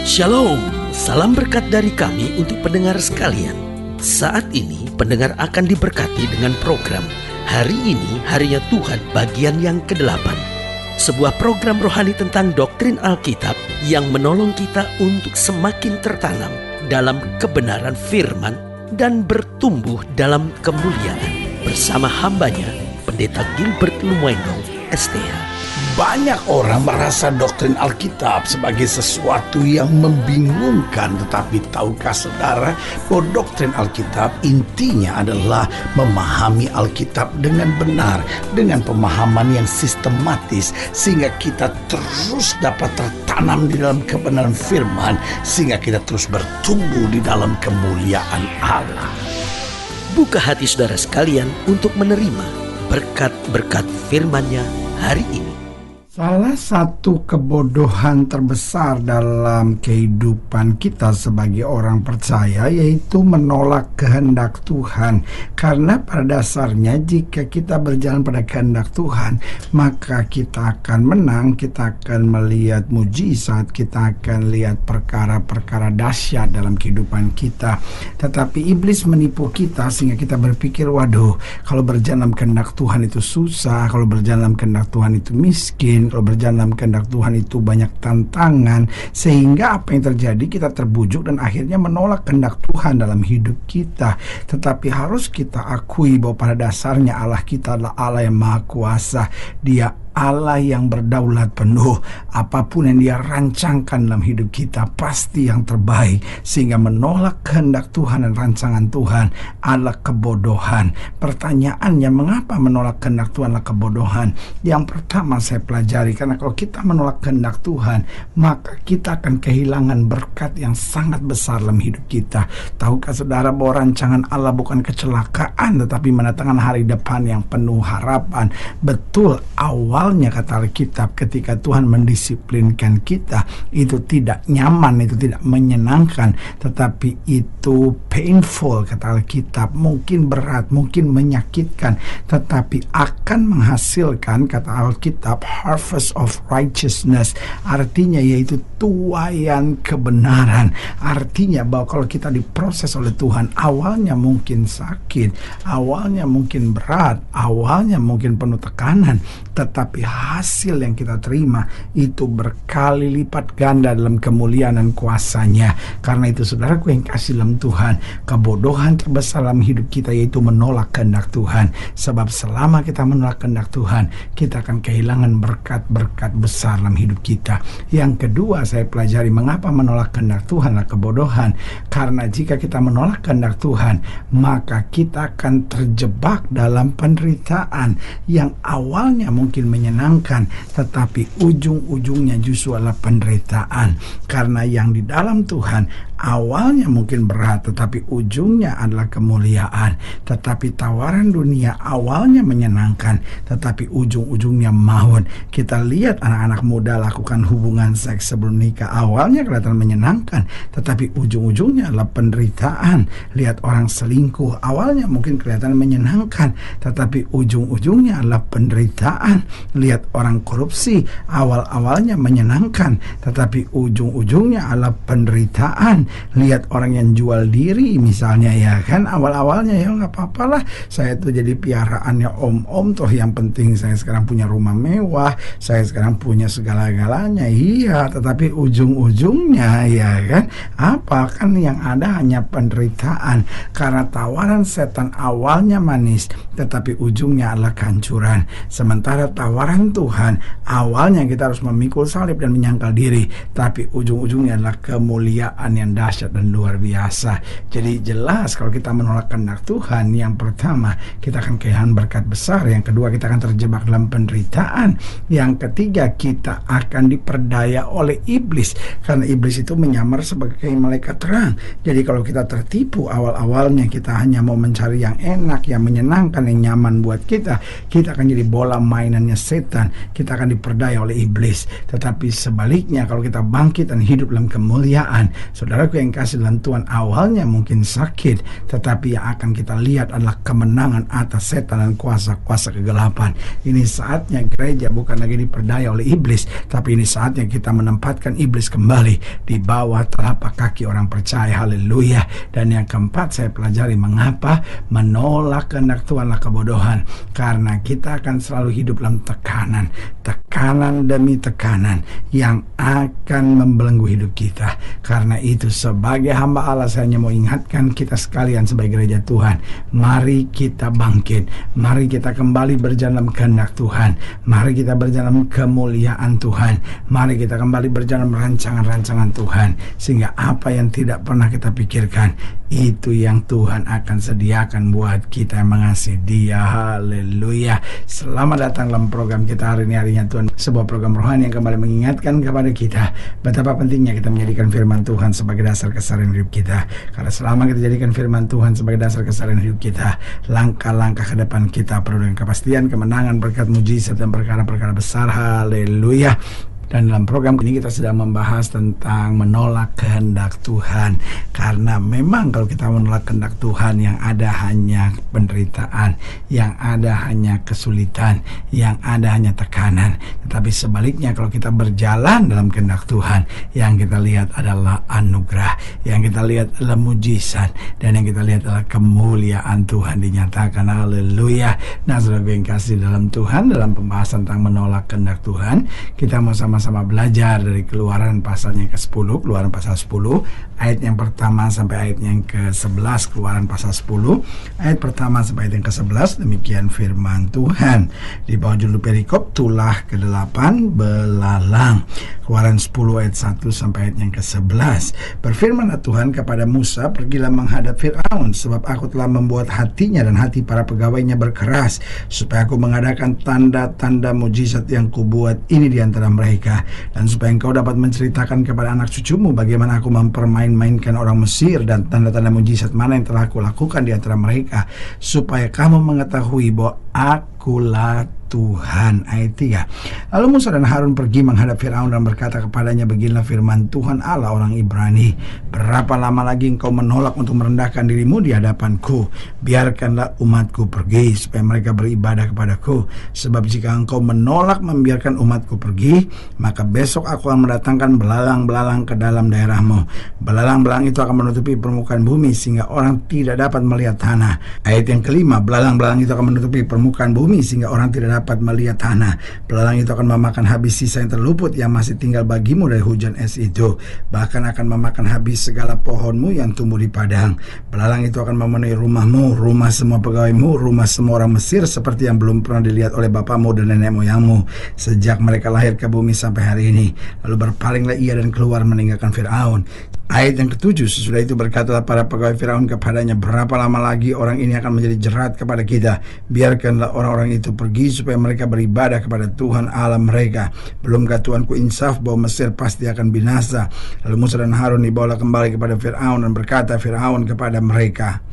Shalom, salam berkat dari kami untuk pendengar sekalian. Saat ini pendengar akan diberkati dengan program Hari Ini Harinya Tuhan bagian yang ke-8. Sebuah program rohani tentang doktrin Alkitab yang menolong kita untuk semakin tertanam dalam kebenaran firman dan bertumbuh dalam kemuliaan. Bersama hambanya, Pendeta Gilbert Lumwendo, STH. Banyak orang merasa doktrin Alkitab sebagai sesuatu yang membingungkan. Tetapi tahukah saudara bahwa doktrin Alkitab intinya adalah memahami Alkitab dengan benar, dengan pemahaman yang sistematis, sehingga kita terus dapat tertanam di dalam kebenaran firman, sehingga kita terus bertumbuh di dalam kemuliaan Allah. Buka hati saudara sekalian untuk menerima berkat-berkat firman-Nya hari ini. Salah satu kebodohan terbesar dalam kehidupan kita sebagai orang percaya yaitu menolak kehendak Tuhan. Karena pada dasarnya jika kita berjalan pada kehendak Tuhan, maka kita akan menang, kita akan melihat mujizat, kita akan lihat perkara-perkara dahsyat dalam kehidupan kita. Tetapi iblis menipu kita sehingga kita berpikir, waduh, kalau berjalan kehendak Tuhan itu susah, kalau berjalan kehendak Tuhan itu miskin, kalau berjalan dalam kehendak Tuhan itu banyak tantangan, sehingga apa yang terjadi, kita terbujuk dan akhirnya menolak kehendak Tuhan dalam hidup kita. Tetapi harus kita akui bahwa pada dasarnya Allah kita adalah Allah yang Maha Kuasa. Dia Allah yang berdaulat penuh. Apapun yang Dia rancangkan dalam hidup kita pasti yang terbaik, sehingga menolak kehendak Tuhan dan rancangan Tuhan adalah kebodohan. Pertanyaannya, mengapa menolak kehendak Tuhan adalah kebodohan? Yang pertama saya pelajari, karena kalau kita menolak kehendak Tuhan, maka kita akan kehilangan berkat yang sangat besar dalam hidup kita. Tahukah saudara bahwa rancangan Allah bukan kecelakaan, tetapi mendatangkan hari depan yang penuh harapan. Betul, awalnya kata Alkitab ketika Tuhan mendisiplinkan kita, itu tidak nyaman, itu tidak menyenangkan, tetapi itu painful kata Alkitab, mungkin berat, mungkin menyakitkan, tetapi akan menghasilkan kata Alkitab harvest of righteousness, artinya yaitu tuaian kebenaran. Artinya bahwa kalau kita diproses oleh Tuhan, awalnya mungkin sakit, awalnya mungkin berat, awalnya mungkin penuh tekanan, tetapi hasil yang kita terima itu berkali lipat ganda dalam kemuliaan dan kuasa-Nya. Karena itu saudaraku yang kasih dalam Tuhan, kebodohan terbesar dalam hidup kita yaitu menolak kehendak Tuhan. Sebab selama kita menolak kehendak Tuhan, kita akan kehilangan berkat-berkat besar dalam hidup kita. Yang kedua saya pelajari, mengapa menolak kehendak Tuhan adalah kebodohan. Karena jika kita menolak kehendak Tuhan, maka kita akan terjebak dalam penderitaan yang awalnya mungkin menyenangkan, tetapi ujung-ujungnya justru adalah penderitaan. Karena yang di dalam Tuhan awalnya mungkin berat, tetapi ujungnya adalah kemuliaan. Tetapi tawaran dunia awalnya menyenangkan, tetapi ujung-ujungnya maut. Kita lihat anak-anak muda lakukan hubungan seks sebelum nikah, awalnya kelihatan menyenangkan, tetapi ujung-ujungnya adalah penderitaan. Lihat orang selingkuh, awalnya mungkin kelihatan menyenangkan, tetapi ujung-ujungnya adalah penderitaan. Lihat orang korupsi, awal-awalnya menyenangkan, tetapi ujung-ujungnya adalah penderitaan. Lihat orang yang jual diri misalnya, ya kan, awal-awalnya ya nggak apa-apalah, saya tuh jadi piaraannya om-om, toh yang penting saya sekarang punya rumah mewah, saya sekarang punya segala-galanya, iya, tetapi ujung-ujungnya ya kan, apa kan yang ada hanya penderitaan. Karena tawaran setan awalnya manis, tetapi ujungnya adalah kehancuran. Sementara tawaran Tuhan awalnya kita harus memikul salib dan menyangkal diri, tapi ujung-ujungnya adalah kemuliaan yang dahsyat dan luar biasa. Jadi jelas kalau kita menolak kehendak Tuhan, yang pertama kita akan kehilangan berkat besar, yang kedua kita akan terjebak dalam penderitaan, yang ketiga kita akan diperdaya oleh iblis, karena iblis itu menyamar sebagai malaikat terang. Jadi kalau kita tertipu awal-awalnya, kita hanya mau mencari yang enak, yang menyenangkan, yang nyaman buat kita, kita akan jadi bola mainannya setan, kita akan diperdaya oleh iblis. Tetapi sebaliknya, kalau kita bangkit dan hidup dalam kemuliaan, saudaraku yang kasih dalam Tuhan, awalnya mungkin sakit, tetapi yang akan kita lihat adalah kemenangan atas setan dan kuasa-kuasa kegelapan. Ini saatnya gereja bukan lagi diperdaya oleh iblis, tapi ini saatnya kita menempatkan iblis kembali di bawah telapak kaki orang percaya. Haleluya. Dan yang keempat, saya pelajari mengapa menolak kehendak Tuhanlah kebodohan. Karena kita akan selalu hidup dalam tekanan demi tekanan yang akan membelenggu hidup kita. Karena itu, sebagai hamba Allah, saya hanya mau ingatkan kita sekalian sebagai gereja Tuhan, mari kita bangkit, mari kita kembali berjalan dalam kehendak Tuhan, mari kita berjalan dalam kemuliaan Tuhan, mari kita kembali berjalan rancangan-rancangan Tuhan, sehingga apa yang tidak pernah kita pikirkan, itu yang Tuhan akan sediakan buat kita yang mengasihi Dia. Haleluya. Selamat datang dalam program kita hari ini, harinya Tuhan, sebuah program rohani yang kembali mengingatkan kepada kita betapa pentingnya kita menjadikan firman Tuhan sebagai dasar keseharian hidup kita. Karena selama kita jadikan firman Tuhan sebagai dasar keseharian hidup kita, langkah-langkah ke depan kita penuh dengan kepastian, kemenangan, berkat, mujizat, dan perkara-perkara besar. Haleluya. Dan dalam program ini kita sedang membahas tentang menolak kehendak Tuhan. Karena memang kalau kita menolak kehendak Tuhan, yang ada hanya penderitaan, yang ada hanya kesulitan, yang ada hanya tekanan. Tetapi sebaliknya, kalau kita berjalan dalam kehendak Tuhan, yang kita lihat adalah anugerah, yang kita lihat adalah mujizat, dan yang kita lihat adalah kemuliaan Tuhan dinyatakan. Haleluya. Nah, saudara yang kasih dalam Tuhan, dalam pembahasan tentang menolak kehendak Tuhan, kita mau sama belajar dari Keluaran pasalnya ke-10, Keluaran pasal 10, ayat yang pertama sampai ayat yang ke-11. Keluaran pasal 10, ayat pertama sampai ayat yang ke-11. Demikian firman Tuhan di bawah judul perikop tulah ke-8 belalang. Keluaran 10 ayat 1 sampai ayat yang ke-11. Berfirmanlah Tuhan kepada Musa, pergilah menghadap Fir'aun, sebab aku telah membuat hatinya dan hati para pegawainya berkeras, supaya aku mengadakan tanda-tanda mujizat yang kubuat ini di antara mereka, dan supaya engkau dapat menceritakan kepada anak cucumu bagaimana aku mempermain-mainkan orang Mesir dan tanda-tanda mujizat mana yang telah aku lakukan di antara mereka, supaya kamu mengetahui bahwa akulah Tuhan. Ayat 3. Lalu Musa dan Harun pergi menghadap Fir'aun dan berkata kepadanya, beginilah firman Tuhan Allah orang Ibrani, berapa lama lagi engkau menolak untuk merendahkan dirimu di hadapanku? Biarkanlah umatku pergi, supaya mereka beribadah kepadaku. Sebab jika engkau menolak membiarkan umatku pergi, maka besok aku akan mendatangkan belalang-belalang ke dalam daerahmu. Belalang-belalang itu akan menutupi permukaan bumi, sehingga orang tidak dapat melihat tanah. Ayat yang kelima, belalang-belalang itu akan menutupi permukaan bumi, sehingga orang tidak dapat melihat tanah. Belalang itu akan memakan habis sisa yang terluput yang masih tinggal bagimu dari hujan es itu, bahkan akan memakan habis segala pohonmu yang tumbuh di padang. Belalang itu akan memenuhi rumahmu, rumah semua pegawaimu, rumah semua orang Mesir, seperti yang belum pernah dilihat oleh bapamu dan nenek moyangmu sejak mereka lahir ke bumi sampai hari ini. Lalu berpalinglah ia dan keluar meninggalkan Fir'aun. Ayat yang ke-7, sesudah itu berkatalah para pegawai Firaun kepadanya, berapa lama lagi orang ini akan menjadi jerat kepada kita? Biarkanlah orang-orang itu pergi supaya mereka beribadah kepada Tuhan Allah mereka. Belumkah Tuanku insaf bahwa Mesir pasti akan binasa? Lalu Musa dan Harun dibawalah kembali kepada Firaun, dan berkata Firaun kepada mereka,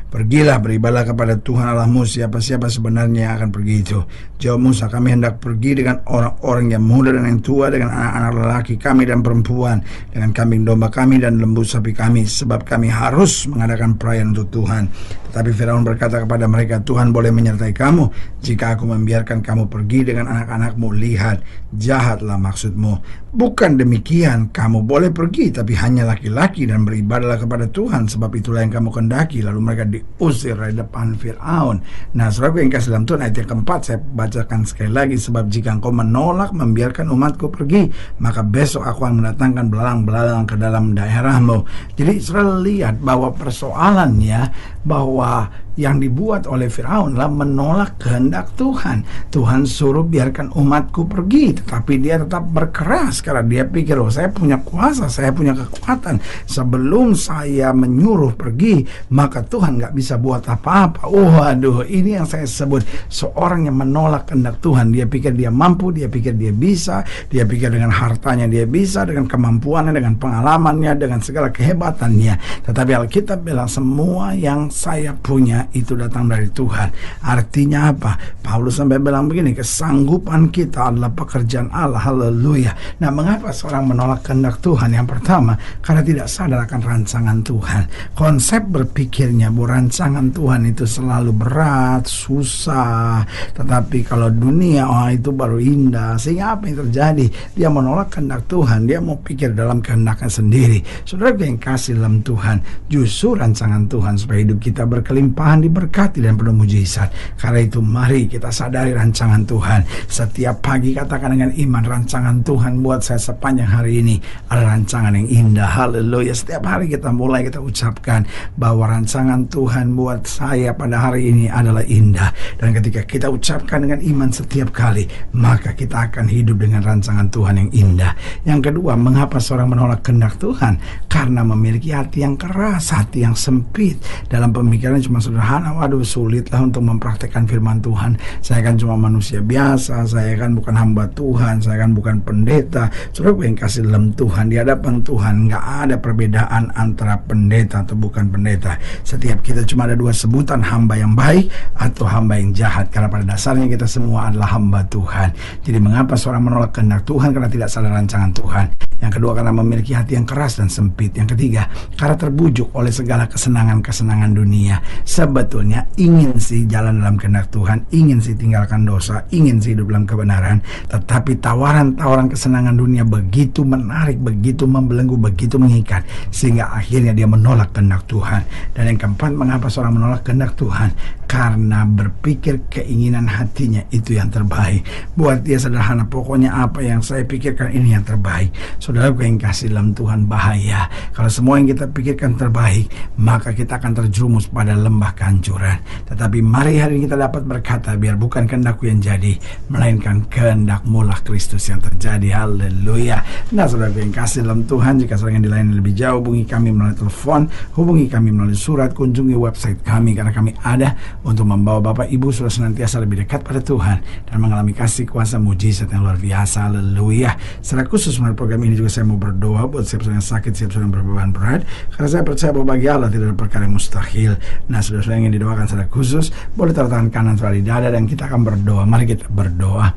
pergilah, beribadah kepada Tuhan Allahmu. Siapa-siapa sebenarnya yang akan pergi itu? Jawab Musa, kami hendak pergi dengan orang-orang yang muda dan yang tua, dengan anak-anak lelaki kami dan perempuan, dengan kambing domba kami dan lembu sapi kami, sebab kami harus mengadakan perayaan untuk Tuhan. Tetapi Firaun berkata kepada mereka, Tuhan boleh menyertai kamu jika aku membiarkan kamu pergi dengan anak-anakmu. Lihat, jahatlah maksudmu. Bukan demikian, kamu boleh pergi, tapi hanya laki-laki, dan beribadahlah kepada Tuhan, sebab itulah yang kamu kehendaki. Lalu mereka diusir dari depan Fir'aun. Nah, saudara yang kasih dalam Tuhan, ayat yang keempat saya bacakan sekali lagi. Sebab jika engkau menolak membiarkan umatku pergi, maka besok aku akan mendatangkan belalang-belalang ke dalam daerahmu. Jadi saudara lihat bahwa persoalannya, bahwa yang dibuat oleh Firaun adalah menolak kehendak Tuhan. Tuhan suruh biarkan umatku pergi, tetapi dia tetap berkeras karena dia pikir, oh saya punya kuasa, saya punya kekuatan. Sebelum saya menyuruh pergi, maka Tuhan gak bisa buat apa-apa. Waduh, ini yang saya sebut seorang yang menolak kehendak Tuhan. Dia pikir dia mampu, dia pikir dia bisa, dia pikir dengan hartanya dia bisa, dengan kemampuannya, dengan pengalamannya, dengan segala kehebatannya. Tetapi Alkitab bilang semua yang saya punya semuanya itu datang dari Tuhan. Artinya apa? Paulus sampai bilang begini, kesanggupan kita adalah pekerjaan Allah. Haleluya. Nah, mengapa seorang menolak kehendak Tuhan? Yang pertama, karena tidak sadar akan rancangan Tuhan. Konsep berpikirnya bahwa rancangan Tuhan itu selalu berat, susah. Tetapi kalau dunia, itu baru indah. Sehingga apa yang terjadi? Dia menolak kehendak Tuhan. Dia mau pikir dalam kehendaknya sendiri. Saudara yang kasih dalam Tuhan, justru rancangan Tuhan supaya hidup kita berkelimpahan, diberkati dan penuh mujizat. Karena itu mari kita sadari rancangan Tuhan. Setiap pagi katakan dengan iman, rancangan Tuhan buat saya sepanjang hari ini adalah rancangan yang indah. Haleluya. Setiap hari kita mulai kita ucapkan bahwa rancangan Tuhan buat saya pada hari ini adalah indah. Dan ketika kita ucapkan dengan iman setiap kali, maka kita akan hidup dengan rancangan Tuhan yang indah. Yang kedua, mengapa seorang menolak kehendak Tuhan? Karena memiliki hati yang keras, hati yang sempit. Dalam pemikiran cuma sederhana, waduh sulitlah untuk mempraktekkan firman Tuhan. Saya kan cuma manusia biasa, saya kan bukan hamba Tuhan, saya kan bukan pendeta. Saudara yang kasih dalam Tuhan, di hadapan Tuhan nggak ada perbedaan antara pendeta atau bukan pendeta. Setiap kita cuma ada dua sebutan, hamba yang baik atau hamba yang jahat. Karena pada dasarnya kita semua adalah hamba Tuhan. Jadi mengapa seorang menolak kehendak Tuhan? Karena tidak sadar rancangan Tuhan. Yang kedua, karena memiliki hati yang keras dan sempit. Yang ketiga, karena terbujuk oleh segala kesenangan-kesenangan dunia. Sebetulnya ingin sih jalan dalam kehendak Tuhan, ingin sih tinggalkan dosa, ingin sih hidup dalam kebenaran. Tetapi tawaran-tawaran kesenangan dunia begitu menarik, begitu membelenggu, begitu mengikat, sehingga akhirnya dia menolak kehendak Tuhan. Dan yang keempat, mengapa seorang menolak kehendak Tuhan? Karena berpikir keinginan hatinya itu yang terbaik. Buat dia sederhana, pokoknya apa yang saya pikirkan ini yang terbaik. Saudara yang kasih dalam Tuhan, bahaya. Kalau semua yang kita pikirkan terbaik, maka kita akan terjerumus pada lembah kehancuran. Tetapi mari hari ini kita dapat berkata, biar bukan kehendakku yang jadi, melainkan kehendak-Mu Kristus yang terjadi. Haleluya. Nah, saudara yang kasih dalam Tuhan, jika saudara yang dilayani lebih jauh, hubungi kami melalui telepon, hubungi kami melalui surat, kunjungi website kami, karena kami ada untuk membawa Bapak Ibu sudah senantiasa lebih dekat pada Tuhan dan mengalami kasih kuasa mujizat yang luar biasa. Haleluya. Secara khusus melalui program ini juga saya mau berdoa buat siapa yang sakit, siapa yang berbeban berat, karena saya percaya bahwa bagi Allah tidak ada perkara yang mustahil. Nah, saudara yang didoakan secara khusus, boleh taruh tangan kanan di dada dan kita akan berdoa. Mari kita berdoa.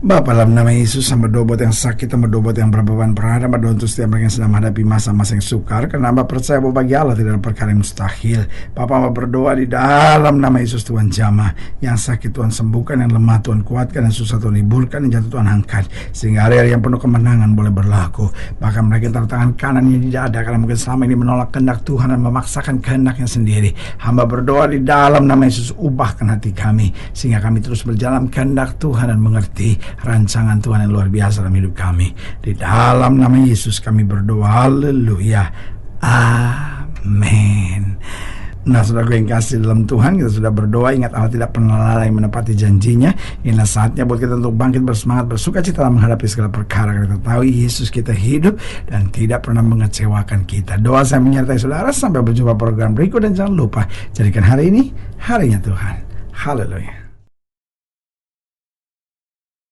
Bapa, dalam nama Yesus, hamba doa buat yang sakit, hamba doa buat yang berbeban berat, hamba doa untuk setiap mereka yang sedang menghadapi masa-masa yang sukar, karena hamba percaya bahwa bagi Allah tidak ada perkara yang mustahil. Bapa, hamba berdoa di dalam nama Yesus, Tuhan jamah. Yang sakit Tuhan sembuhkan, yang lemah Tuhan kuatkan, yang susah Tuhan liburkan, yang jatuh Tuhan angkat, sehingga hari-hari yang penuh kemenangan boleh berlaku. Bahkan mereka yang taruh tangan kanannya tidak ada, karena mungkin selama ini menolak kehendak Tuhan dan memaksakan kehendaknya sendiri. Hamba berdoa di dalam nama Yesus, ubahkan hati kami, sehingga kami terus berjalan kehendak Tuhan dan mengerti rancangan Tuhan yang luar biasa dalam hidup kami. Di dalam nama Yesus kami berdoa. Haleluya. Amin. Nah, saudara yang kasih dalam Tuhan, kita sudah berdoa. Ingat, Allah tidak pernah lalai menepati janjinya. Inilah saatnya buat kita untuk bangkit bersemangat, bersuka cita dalam menghadapi segala perkara. Kita tahu Yesus kita hidup dan tidak pernah mengecewakan kita. Doa saya menyertai saudara. Sampai berjumpa program berikut, dan jangan lupa jadikan hari ini harinya Tuhan. Haleluya.